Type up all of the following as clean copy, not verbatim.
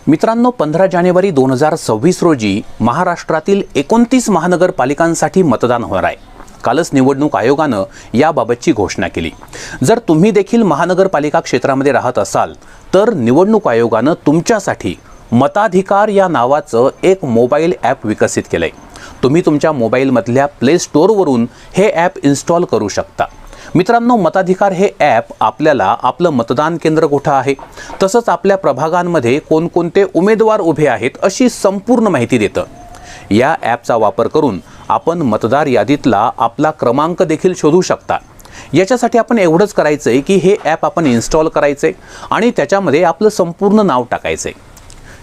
मित्रांनो, 15 जानेवारी 2026 रोजी महाराष्ट्रातील 29 महानगरपालिकांसाठी मतदान होणार आहे। कालच निवडणूक आयोगानं याबाबतची घोषणा केली। जर तुम्ही देखील महानगरपालिका क्षेत्रामध्ये राहत असाल तर निवडणूक आयोगानं तुमच्यासाठी मताधिकार या नावाचं एक मोबाईल ॲप विकसित केलंय। तुम्ही तुमच्या मोबाईलमधल्या प्ले स्टोअरवरून हे ॲप इन्स्टॉल करू शकता। मित्रांनो, मताधिकार हे ॲप आपल्याला आपलं मतदान केंद्र कुठं आहे, तसंच आपल्या प्रभागांमध्ये कोणकोणते उमेदवार उभे आहेत अशी संपूर्ण माहिती देतं। या ॲपचा वापर करून आपण मतदार यादीतला आपला क्रमांक देखील शोधू शकता। याच्यासाठी आपण एवढंच करायचं आहे की हे ॲप आपण इन्स्टॉल करायचे आणि त्याच्यामध्ये आपलं संपूर्ण नाव टाकायचे,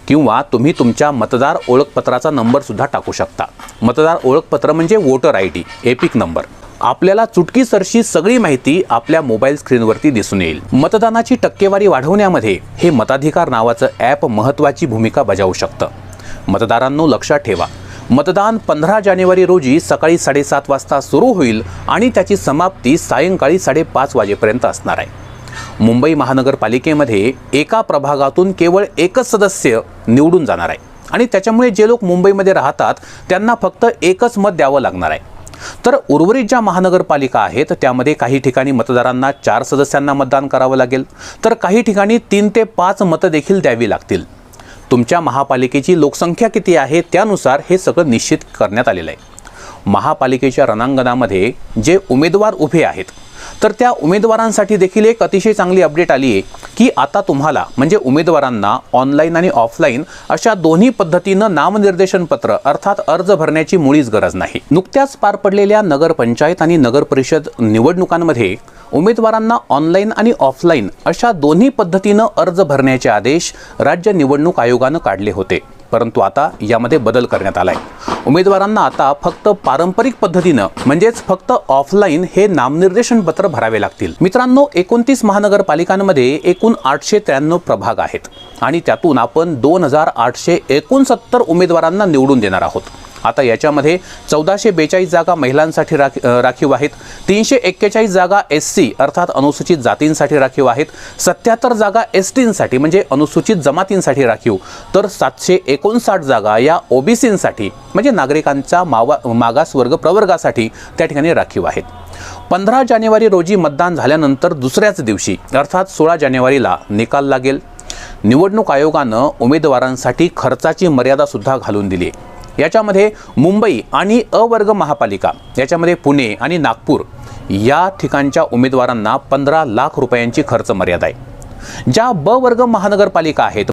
किंवा तुम्ही तुमच्या मतदार ओळखपत्राचा नंबर सुद्धा टाकू शकता। मतदार ओळखपत्र म्हणजे वोटर ID, एपिक नंबर। आपल्याला चुटकीसरशी सगळी माहिती आपल्या मोबाईल स्क्रीनवरती दिसून येईल। मतदानाची टक्केवारी वाढवण्यामध्ये हे मताधिकार नावाचं ॲप महत्त्वाची भूमिका बजावू शकतं। मतदारांनो, लक्षात ठेवा, मतदान 15 जानेवारी रोजी सकाळी 7:30 वाजता सुरू होईल आणि त्याची समाप्ती सायंकाळी 5:30 वाजेपर्यंत असणार आहे। मुंबई महानगरपालिकेमध्ये एका प्रभागातून केवळ एकच सदस्य निवडून जाणार आहे आणि त्याच्यामुळे जे लोक मुंबईमध्ये राहतात त्यांना फक्त एकच मत द्यावं लागणार आहे। तर उर्वरित ज्या महानगरपालिका आहेत त्यामध्ये काही ठिकाणी मतदारांना 4 सदस्यांना मतदान करावं लागेल, तर काही ठिकाणी 3 ते 5 मतं देखील द्यावी लागतील। तुमच्या महापालिकेची लोकसंख्या किती आहे त्यानुसार हे सगळं निश्चित करण्यात आलेलं आहे। महापालिकेच्या रणांगणामध्ये जे उमेदवार उभे आहेत तर त्या उमेदवारांसाठी देखील एक अतिशय चांगली अपडेट आली आहे की आता तुम्हाला म्हणजे उमेदवारांना ऑनलाईन आणि ऑफलाईन अशा दोन्ही पद्धतीनं नामनिर्देशन पत्र अर्थात अर्ज भरण्याची मुळीच गरज नाही। नुकत्याच पार पडलेल्या नगरपंचायत आणि नगरपरिषद निवडणुकांमध्ये उमेदवारांना ऑनलाईन आणि ऑफलाईन अशा दोन्ही पद्धतीनं अर्ज भरण्याचे आदेश राज्य निवडणूक आयोगानं काढले होते, परंतु आता यामध्ये बदल करण्यात आलाय। उमेदवारांना आता फक्त पारंपरिक पद्धतीनं म्हणजेच फक्त ऑफलाईन हे नामनिर्देशन पत्र भरावे लागतील। मित्रांनो, 29 महानगरपालिकांमध्ये एकूण 893 प्रभाग आहेत आणि त्यातून आपण 2869 उमेदवारांना निवडून देणार आहोत। आता याच्यामध्ये 1442 जागा महिलांसाठी राखीव आहेत, 341 जागा SC अर्थात अनुसूचित जातींसाठी राखीव आहेत, 77 जागा STंसाठी म्हणजे अनुसूचित जमातींसाठी राखीव, तर 759 जागा या OBCंसाठी म्हणजे नागरिकांच्या मागासवर्ग प्रवर्गासाठी त्या ठिकाणी राखीव आहेत। 15 जानेवारी रोजी मतदान झाल्यानंतर दुसऱ्याच दिवशी अर्थात 16 जानेवारीला निकाल लागेल। निवडणूक आयोगानं उमेदवारांसाठी खर्चाची मर्यादा सुद्धा घालून दिली आहे। याच्यामध्ये मुंबई आणि अ वर्ग महापालिका याच्यामध्ये पुणे आणि नागपूर या ठिकाणच्या उमेदवारांना 15 लाख रुपयांची खर्च मर्यादा आहे। ज्या ब वर्ग महानगरपालिका आहेत